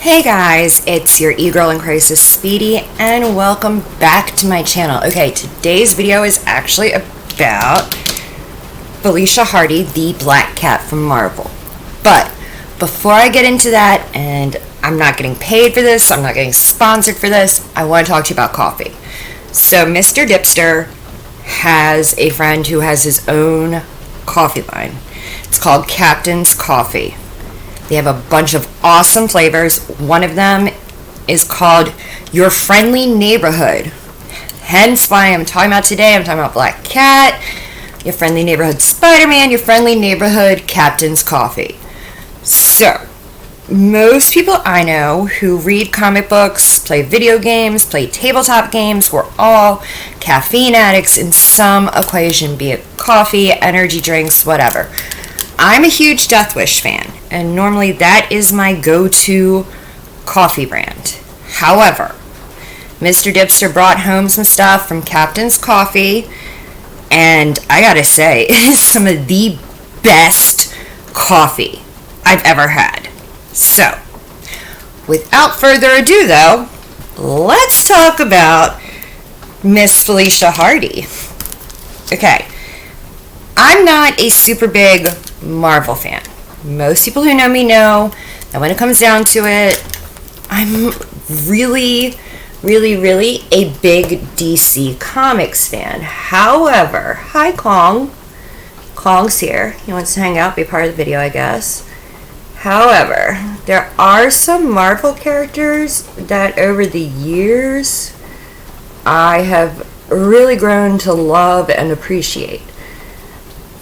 Hey guys, it's your e-girl in crisis, Speedy, and welcome back to my channel. Okay, today's video is actually about Felicia Hardy, the Black Cat from Marvel. But before I get into that, and I'm not getting paid for this, I'm not getting sponsored for this, I want to talk to you about coffee. So Mr. Dipster has a friend who has his own coffee line. It's called Captain's Coffee. They have a bunch of awesome flavors. One of them is called Your Friendly Neighborhood. Hence why I'm talking about today. I'm talking about Black Cat, Your Friendly Neighborhood SpiderMan, Your Friendly Neighborhood Captain's Coffee. So, most people I know who read comic books, play video games, play tabletop games, we're all caffeine addicts in some equation, be it coffee, energy drinks, whatever. I'm a huge Death Wish fan, and normally that is my go-to coffee brand. However, Mr. Dipster brought home some stuff from Captain's Coffee, and I gotta say, it is some of the best coffee I've ever had. So, without further ado though, let's talk about Miss Felicia Hardy. Okay, I'm not a super big Marvel fan. Most people who know me know that when it comes down to it, I'm really a big DC Comics fan. However, hi Kong. Kong's here. He wants to hang out, be part of the video, I guess. However, there are some Marvel characters that over the years I have really grown to love and appreciate.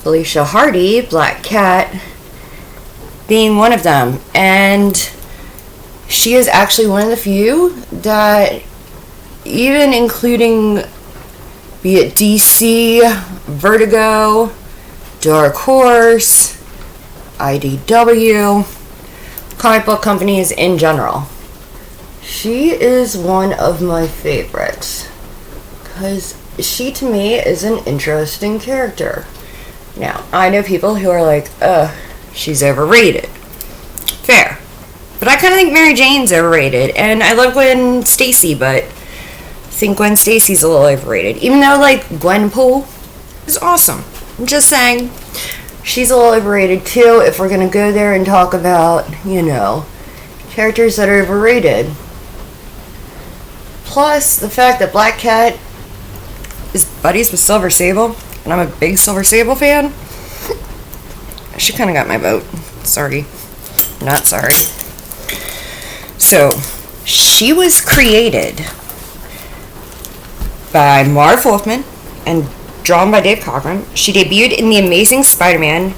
Felicia Hardy, Black Cat, being one of them. And she is actually one of the few that, even including, be it DC, Vertigo, Dark Horse, IDW, comic book companies in general, she is one of my favorites. Because she, to me, is an interesting character. Now, I know people who are like, she's overrated. Fair. But I kind of think Mary Jane's overrated. And I love Gwen Stacy, but I think Gwen Stacy's a little overrated. Even though, like, Gwenpool is awesome. I'm just saying, she's a little overrated, too, if we're going to go there and talk about, characters that are overrated. Plus, the fact that Black Cat is buddies with Silver Sable, and I'm a big Silver Sable fan, she kind of got my vote. Sorry. Not sorry. So, she was created by Marv Wolfman and drawn by Dave Cockrum. She debuted in The Amazing Spider-Man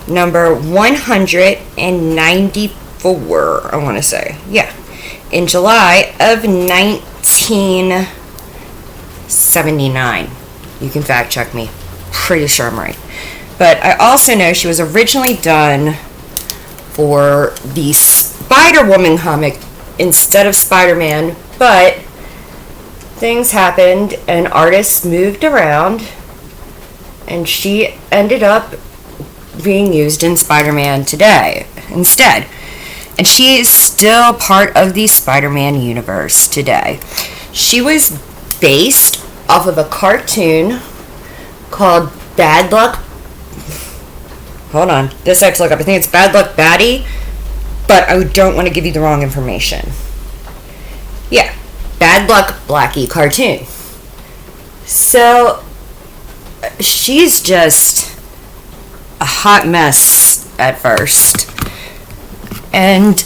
number 194, I want to say. Yeah. In July of 1979. You can fact check me. Pretty sure I'm right. But I also know she was originally done for the Spider-Woman comic instead of Spider-Man, but things happened and artists moved around and she ended up being used in Spider-Man today instead. And she is still part of the Spider-Man universe today. She was based off of a cartoon called Bad Luck. Hold on. This I have to look up. I think it's Bad Luck Batty, but I don't want to give you the wrong information. Yeah. Bad Luck Blackie cartoon. So, she's just a hot mess at first. And,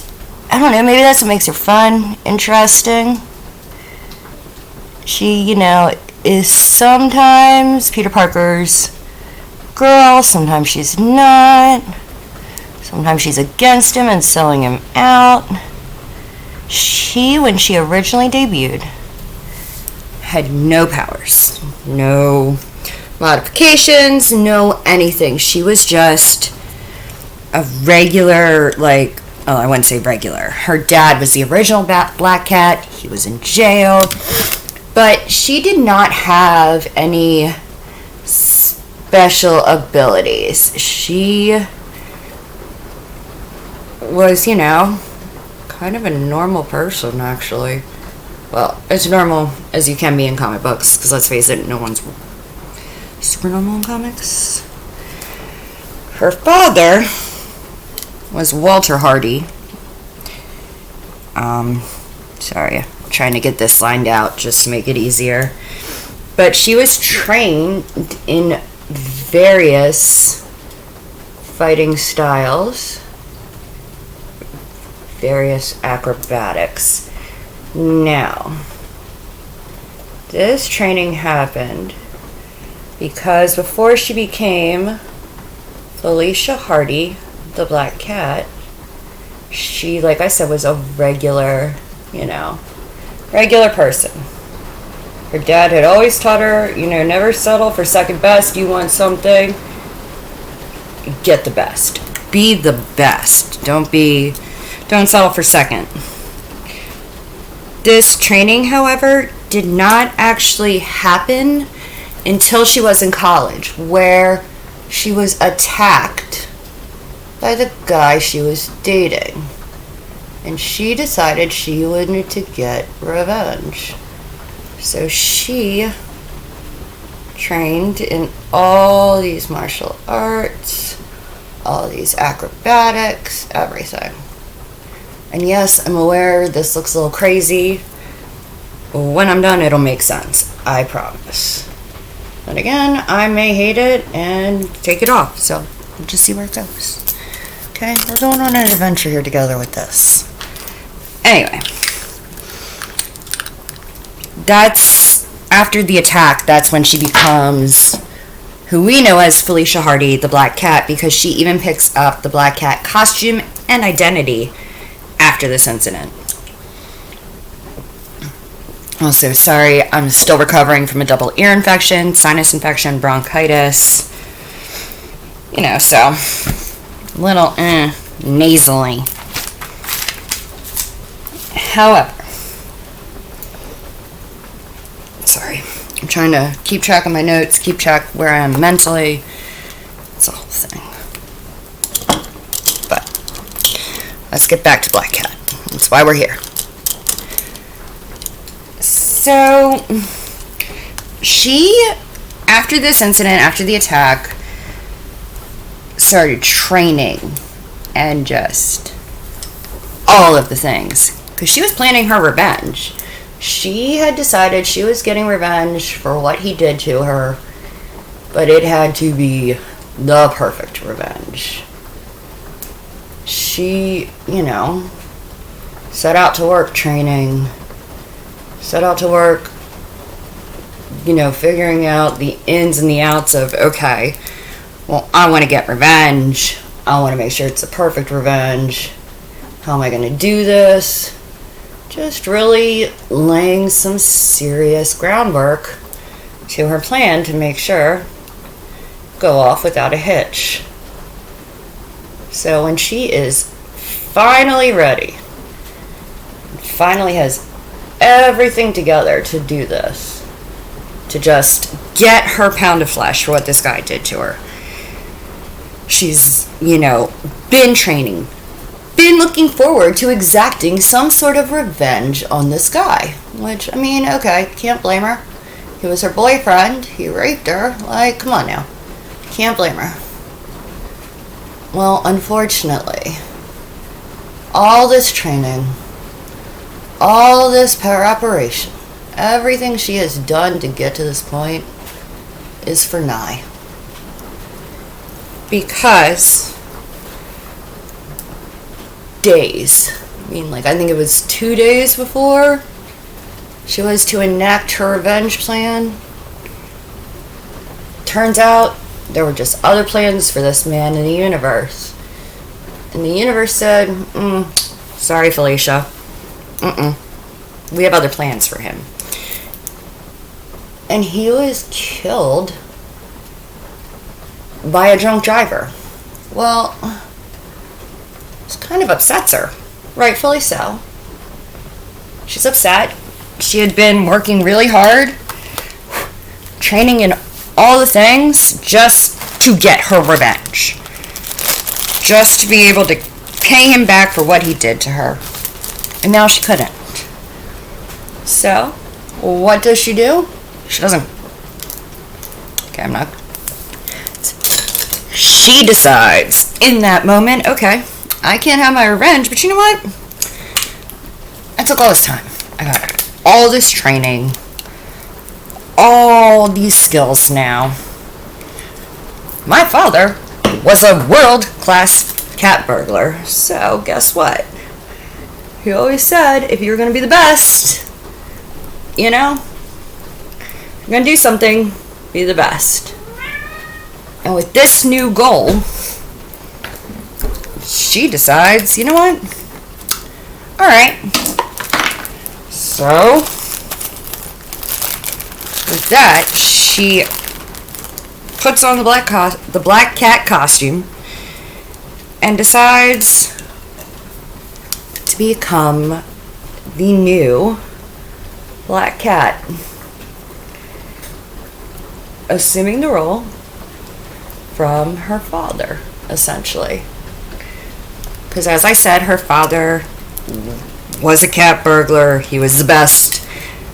I don't know, maybe that's what makes her fun, interesting. She, is sometimes Peter Parker's girl, sometimes she's not. Sometimes she's against him and selling him out. She, when she originally debuted, had no powers, no modifications, no anything. She was just a regular, I wouldn't say regular. Her dad was the original Black Cat. He was in jail. But she did not have any special abilities. She was, kind of a normal person, actually. Well, as normal as you can be in comic books, because let's face it, no one's super normal in comics. Her father was Walter Hardy. Sorry, I'm trying to get this lined out just to make it easier. But she was trained in various fighting styles, various acrobatics. Now, this training happened because before she became Felicia Hardy, the Black Cat, she, like I said, was a regular person. Her dad had always taught her, never settle for second best. You want something, get the best. Be the best. Don't settle for second. This training, however, did not actually happen until she was in college, where she was attacked by the guy she was dating. And she decided she wanted to get revenge. So she trained in all these martial arts, all these acrobatics, everything. And yes, I'm aware this looks a little crazy. When I'm done, it'll make sense. I promise. But again, I may hate it and take it off. So we'll just see where it goes. Okay, we're going on an adventure here together with this. Anyway. That's after the attack. That's when she becomes who we know as Felicia Hardy, the Black Cat, because she even picks up the Black Cat costume and identity after this incident. Also, sorry, I'm still recovering from a double ear infection, sinus infection, bronchitis. So little nasally. However, sorry, I'm trying to keep track of my notes, keep track where I am mentally. It's a whole thing. But let's get back to Black Cat. That's why we're here. So she, after this incident, after the attack, started training and just all of the things, because she was planning her revenge. She had decided she was getting revenge for what he did to her, but it had to be the perfect revenge. She, set out to work training, set out to work, figuring out the ins and the outs of, okay, well, I want to get revenge. I want to make sure it's a perfect revenge. How am I going to do this? Just really laying some serious groundwork to her plan to make sure go off without a hitch. So when she is finally ready, finally has everything together to do this, to just get her pound of flesh for what this guy did to her. She's, been training, been looking forward to exacting some sort of revenge on this guy. Which, okay, can't blame her. He was her boyfriend, he raped her, come on now. Can't blame her. Well, unfortunately, all this training, all this preparation, everything she has done to get to this point is for naught. Because days, I think it was 2 days before she was to enact her revenge plan, turns out there were just other plans for this man in the universe. And the universe said, sorry, Felicia. We have other plans for him. And he was killed by a drunk driver. Well, this kind of upsets her. Rightfully so. She's upset. She had been working really hard, training in all the things just to get her revenge. Just to be able to pay him back for what he did to her. And now she couldn't. So, what does she do? She doesn't. Okay, I'm not. She decides in that moment, okay, I can't have my revenge, but you know what? I took all this time. I got all this training, all these skills now. My father was a world-class cat burglar, so guess what? He always said, if you're going to be the best, you know, if you're going to do something, be the best. And with this new goal, she decides, you know what? Alright. So, with that, she puts on the black cat costume and decides to become the new Black Cat, assuming the role from her father, essentially. Because as I said, her father was a cat burglar. He was the best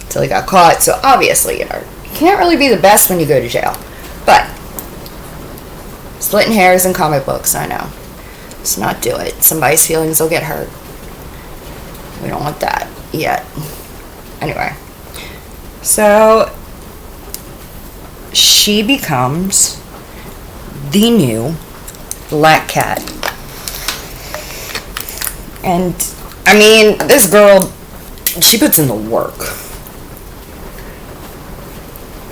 until he got caught. So obviously, you can't really be the best when you go to jail. But splitting hairs in comic books, I know. Let's not do it. Somebody's feelings will get hurt. We don't want that yet. Anyway. So she becomes the new Black Cat. And I mean, this girl, she puts in the work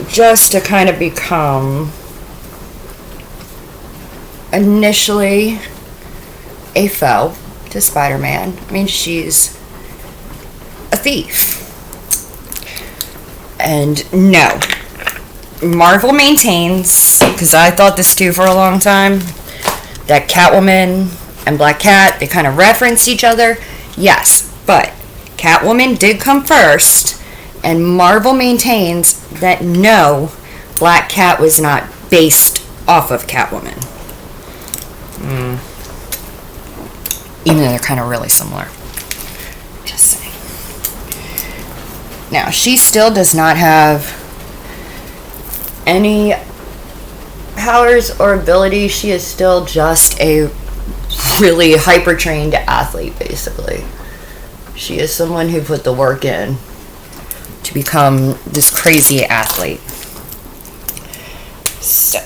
just to kind of become initially a foe to Spider-Man. I mean, she's a thief. And no, Marvel maintains, because I thought this too for a long time, that Catwoman and Black Cat, they kind of reference each other. Yes, but Catwoman did come first, and Marvel maintains that no, Black Cat was not based off of Catwoman. Even though they're kind of really similar. Just saying. Now, she still does not have any powers or abilities. She is still just a really hyper-trained athlete, basically. She is someone who put the work in to become this crazy athlete. So,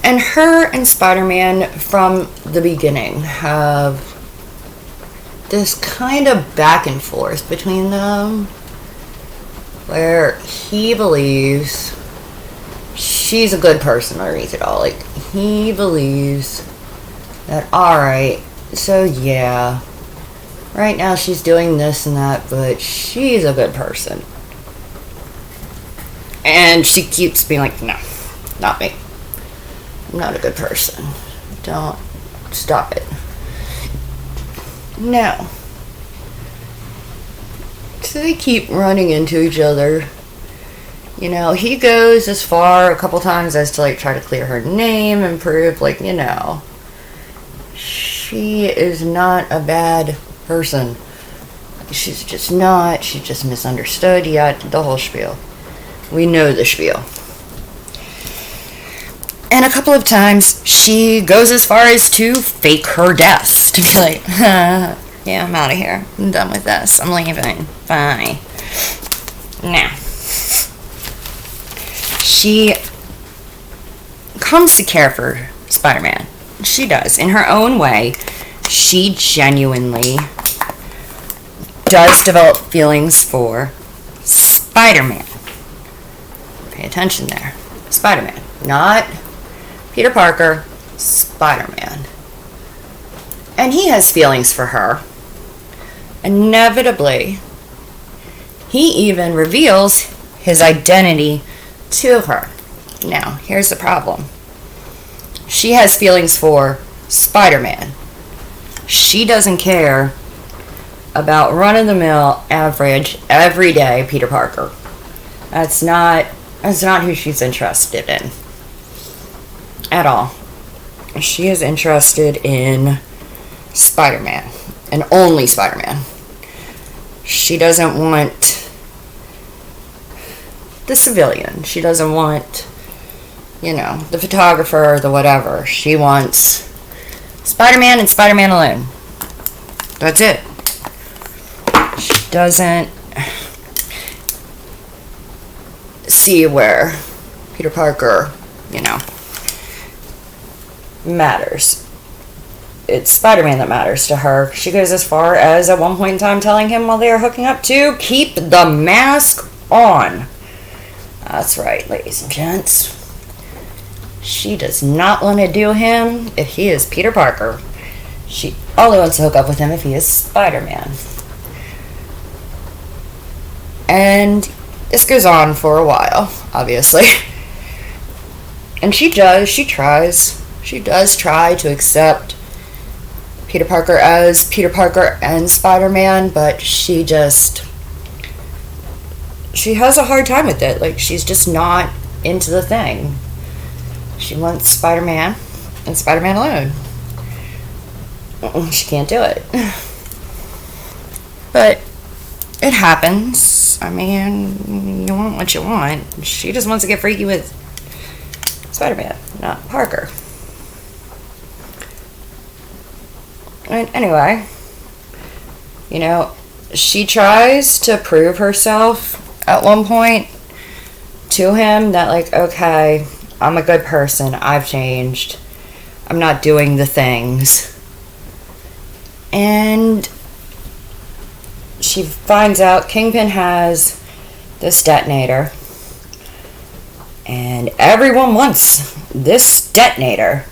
and her and Spider-Man from the beginning have this kind of back and forth between them, where he believes she's a good person underneath it all. Like, he believes that, alright, so yeah, right now she's doing this and that, but she's a good person. And she keeps being like, no, not me. I'm not a good person. Don't stop it. No. So they keep running into each other. You know, he goes as far a couple times as to, like, try to clear her name and prove, like, you know, she is not a bad person. She's just not. She's just misunderstood. Yeah, the whole spiel. We know the spiel. And a couple of times, she goes as far as to fake her death. To be like, yeah, I'm out of here. I'm done with this. I'm leaving. Bye. Now, she comes to care for Spider-Man. She does. In her own way, she genuinely does develop feelings for Spider-Man. Pay attention there. Spider-Man. Not Peter Parker. Spider-Man. And he has feelings for her. Inevitably, he even reveals his identity to her. Now, here's the problem. She has feelings for Spider-Man. She doesn't care about run-of-the-mill, average, everyday Peter Parker. That's not who she's interested in. At all. She is interested in Spider-Man. and only Spider-Man. She doesn't want the civilian. She doesn't want, the photographer or the whatever. She wants Spider-Man and Spider-Man alone. That's it. She doesn't see where Peter Parker, matters. It's Spider-Man that matters to her. She goes as far as at one point in time telling him while they are hooking up to keep the mask on. That's right, ladies and gents. She does not want to do him if he is Peter Parker. She only wants to hook up with him if he is Spider-Man. And this goes on for a while, obviously. And she does try to accept Peter Parker as Peter Parker and Spider-Man, but she has a hard time with it. Like, she's just not into the thing. She wants Spider-Man and Spider-Man alone. She can't do it. But it happens. I mean, you want what you want. She just wants to get freaky with Spider-Man, not Parker. And anyway, she tries to prove herself at one point to him that, like, okay, I'm a good person. I've changed. I'm not doing the things. And she finds out Kingpin has this detonator. And everyone wants this detonator.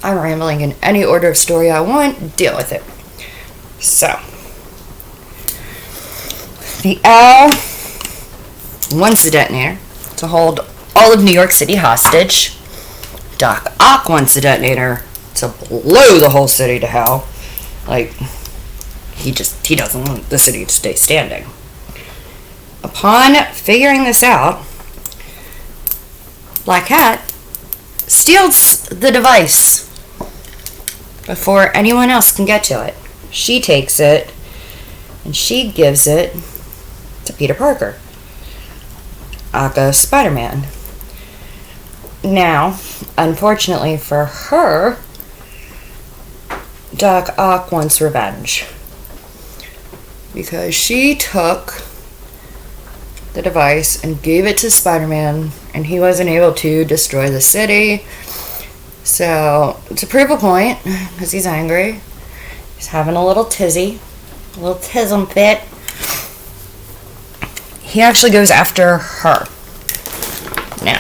I'm rambling in any order of story I want. Deal with it. So, the Owl wants the detonator to hold all of New York City hostage. Doc Ock wants the detonator to blow the whole city to hell. Like, he doesn't want the city to stay standing. Upon figuring this out, Black Cat steals the device before anyone else can get to it. She takes it and she gives it to Peter Parker, aka Spider-Man. Now, unfortunately for her, Doc Ock wants revenge because she took the device and gave it to Spider-Man, and he wasn't able to destroy the city. So, to prove a point, because he's angry, he's having a little tism fit, he actually goes after her. Now,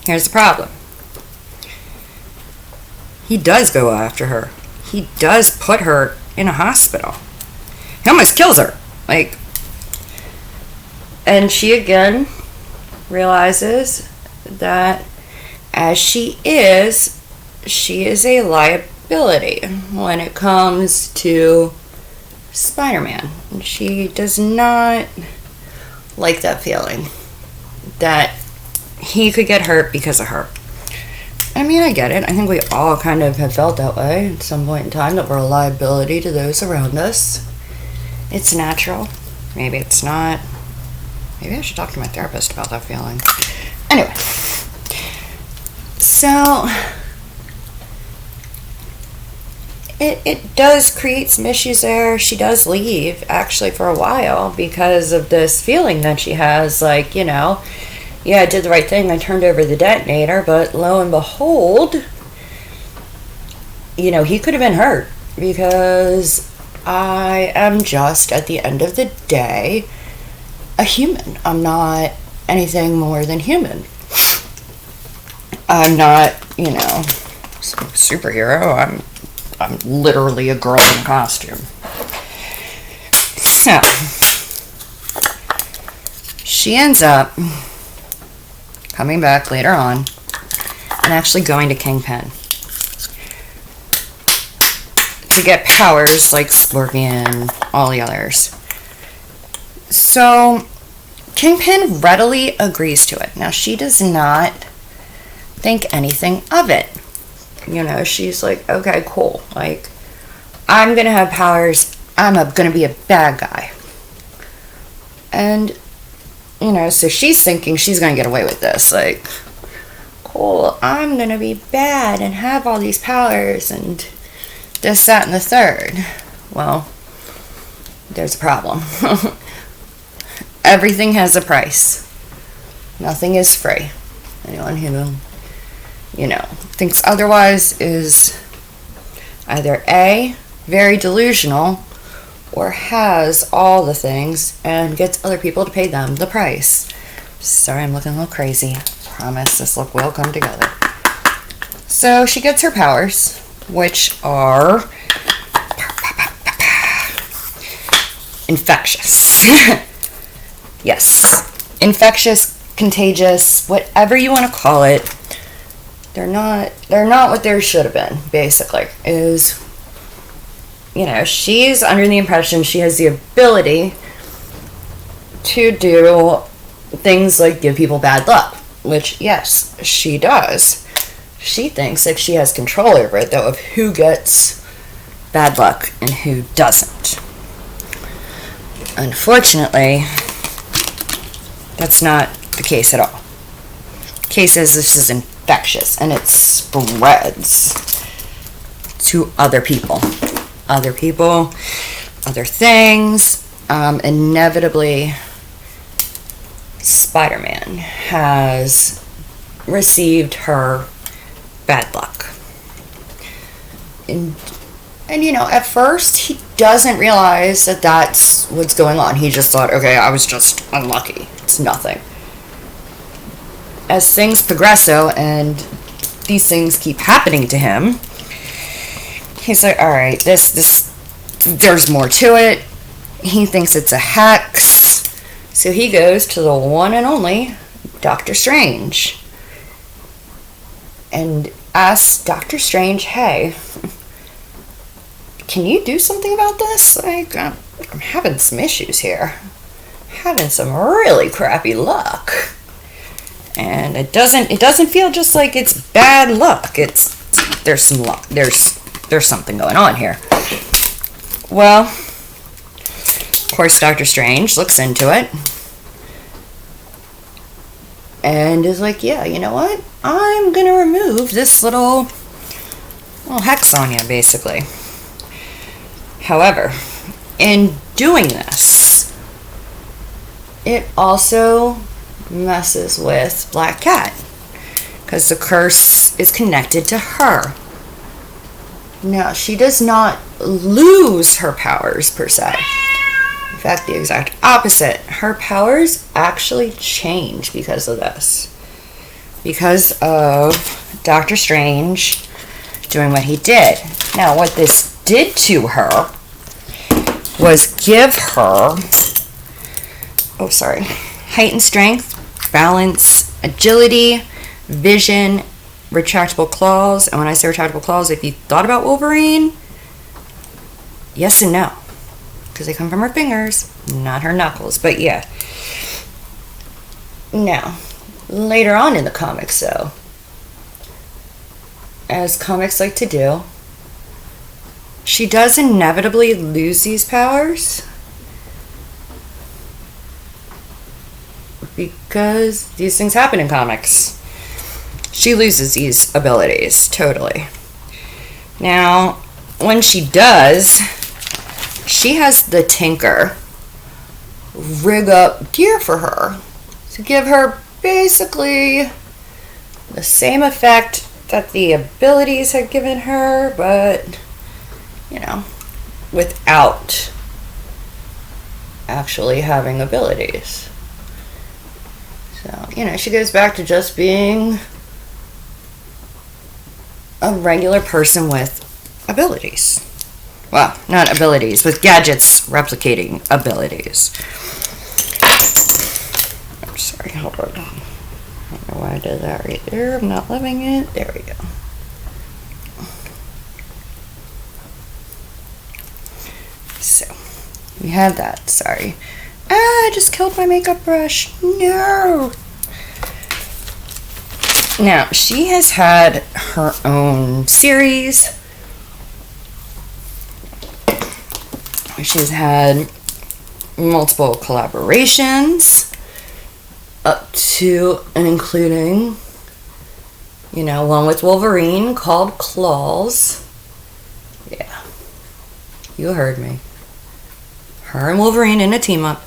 here's the problem. He does go after her. He does put her in a hospital. He almost kills her. And she again realizes that as she is a liability when it comes to Spider-Man. She does not like that feeling that he could get hurt because of her. I mean, I get it. I think we all kind of have felt that way at some point in time, that we're a liability to those around us. It's natural. Maybe it's not. Maybe I should talk to my therapist about that feeling. Anyway. So, it does create some issues there. She does leave, actually, for a while because of this feeling that she has, yeah, I did the right thing. I turned over the detonator, but lo and behold, he could have been hurt because I am just, at the end of the day, a human. I'm not anything more than human. I'm not, some superhero. I'm literally a girl in a costume. So, she ends up coming back later on and actually going to Kingpin to get powers like Scorpion, all the others. So Kingpin readily agrees to it. Now, she does not think anything of it. You know, she's like, okay, cool. Like, I'm gonna have powers. I'm gonna be a bad guy. And, you know, so she's thinking she's gonna get away with this. Like, cool, I'm gonna be bad and have all these powers and this, that, and the third. Well, there's a problem. Everything has a price. Nothing is free. Anyone who, you know, thinks otherwise is either A, very delusional, or has all the things and gets other people to pay them the price. Sorry, I'm looking a little crazy. Promise this look will come together. So she gets her powers, which are infectious. Yes. Infectious, contagious, whatever you want to call it. They're not what they should have been, basically. Is, you know, she's under the impression she has the ability to do things like give people bad luck, which, yes, she does. She thinks that she has control over it, though, of who gets bad luck and who doesn't. Unfortunately, that's not the case at all. The case is this is infectious, and it spreads to other people. Other people, other things. Inevitably, SpiderMan has received her bad luck. And you know, at first, he doesn't realize that that's what's going on. He just thought, okay, I was just unlucky. It's nothing. As things progress, though, and these things keep happening to him, he's like, all right, there's more to it. He thinks it's a hex. So he goes to the one and only Doctor Strange and asks Doctor Strange, hey, can you do something about this? Like, I'm having some issues here. Having some really crappy luck. And it doesn't feel just like it's bad luck. There's some luck. There's something going on here. Well, of course, Doctor Strange looks into it and is like, yeah, you know what? I'm gonna remove this little hex on you, basically. However, in doing this, it also messes with Black Cat because the curse is connected to her. Now, she does not lose her powers per se. In fact, the exact opposite. Her powers actually change because of this. Because of Doctor Strange doing what he did. Now, what this did to her was give her, heightened strength, balance, agility, vision, retractable claws. And when I say retractable claws, if you thought about Wolverine, yes and no, because they come from her fingers, not her knuckles. But yeah. Now, later on in the comics, though, as comics like to do, she does inevitably lose these powers because these things happen in comics. She loses these abilities, totally. Now, when she does, she has the Tinker rig up gear for her to give her basically the same effect that the abilities had given her, but, you know, without actually having abilities. So, you know, she goes back to just being a regular person with abilities. Well, not abilities, with gadgets replicating abilities. I'm sorry, hold on. I don't know why I did that right there. I'm not loving it. There we go. So, we have that. Sorry. I just killed my makeup brush. No! Now, she has had her own series. She's had multiple collaborations up to and including, you know, one with Wolverine called Claws. Yeah, you heard me. Her and Wolverine in a team up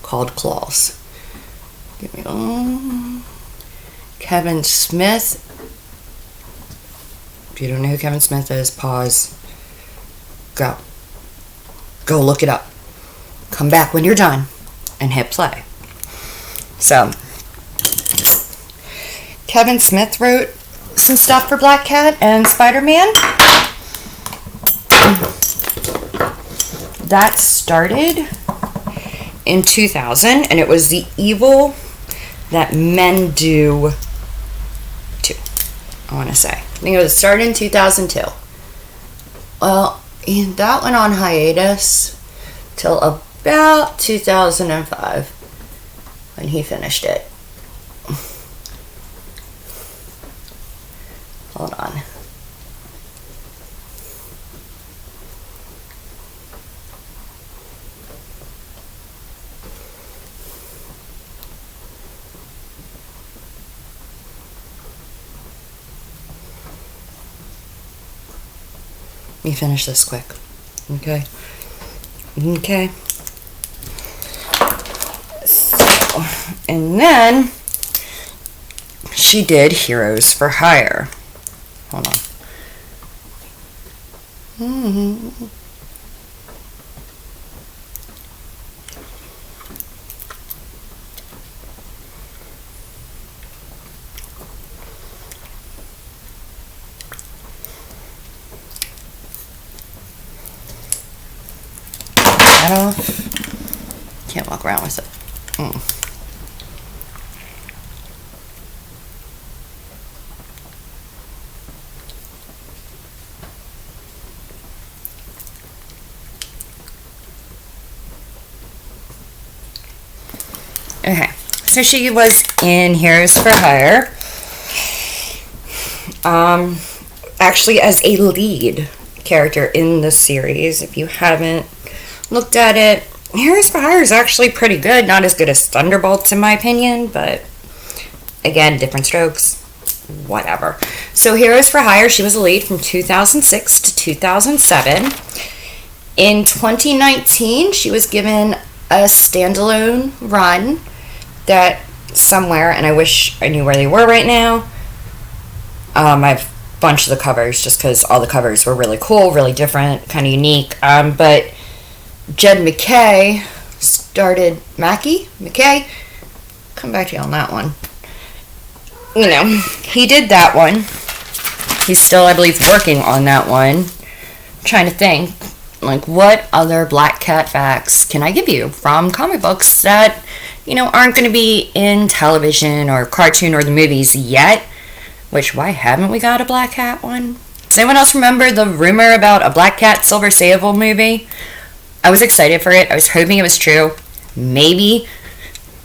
called Claws. Give me Kevin Smith. If you don't know who Kevin Smith is, pause. Go look it up. Come back when you're done and hit play. So, Kevin Smith wrote some stuff for Black Cat and SpiderMan. That started in 2000, and it was the evil that men do too, I want to say. I think it started in 2002. Well, that went on hiatus till about 2005 when he finished it. Hold on. Let me finish this quick. Okay. So, and then she did Heroes for Hire. Hold on. Can't walk around with it. Okay, so she was in Heroes for Hire, actually as a lead character in the series. If you haven't looked at it, Heroes for Hire is actually pretty good. Not as good as Thunderbolts in my opinion, but again, different strokes, whatever. So Heroes for Hire, she was a lead from 2006 to 2007. In 2019, she was given a standalone run that somewhere, and I wish I knew where they were right now. I have a bunch of the covers just because all the covers were really cool, really different, kind of unique. But Jed McKay started McKay. Come back to you on that one. You know, he did that one. He's still, I believe, working on that one. I'm trying to think, like, what other Black Cat facts can I give you from comic books that, you know, aren't going to be in television or cartoon or the movies yet? Which, why haven't we got a Black Cat one? Does anyone else remember the rumor about a Black Cat Silver Sable movie? I was excited for it. I was hoping it was true. Maybe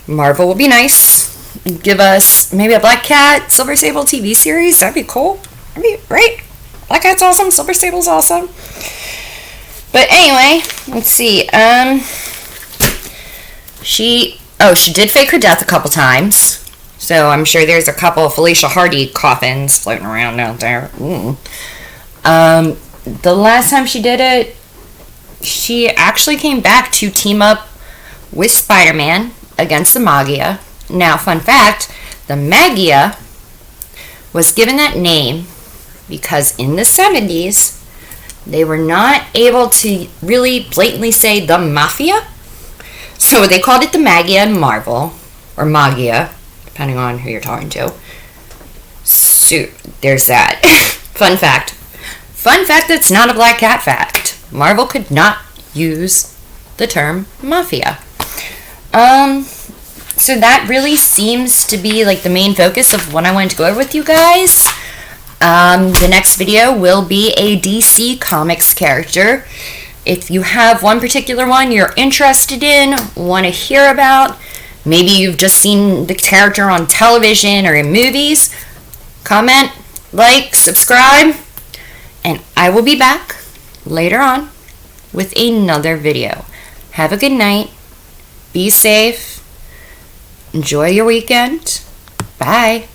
Marvel would be nice. Give us maybe a Black Cat Silver Sable TV series. That'd be cool. That'd be right. Black Cat's awesome. Silver Sable's awesome. But anyway, let's see. She did fake her death a couple times. So I'm sure there's a couple of Felicia Hardy coffins floating around out there. The last time she did it, she actually came back to team up with Spider-Man against the Magia. Now, fun fact, the Magia was given that name because in the 70s, they were not able to really blatantly say the Mafia. So they called it the Magia in Marvel, or Magia, depending on who you're talking to. So there's that. Fun fact. Fun fact that's not a Black Cat fact. Marvel could not use the term Mafia. So that really seems to be like the main focus of what I wanted to go over with you guys. The next video will be a DC Comics character. If you have one particular one you're interested in, want to hear about, maybe you've just seen the character on television or in movies, comment, like, subscribe, and I will be back later on with another video. Have a good night. Be safe. Enjoy your weekend. Bye.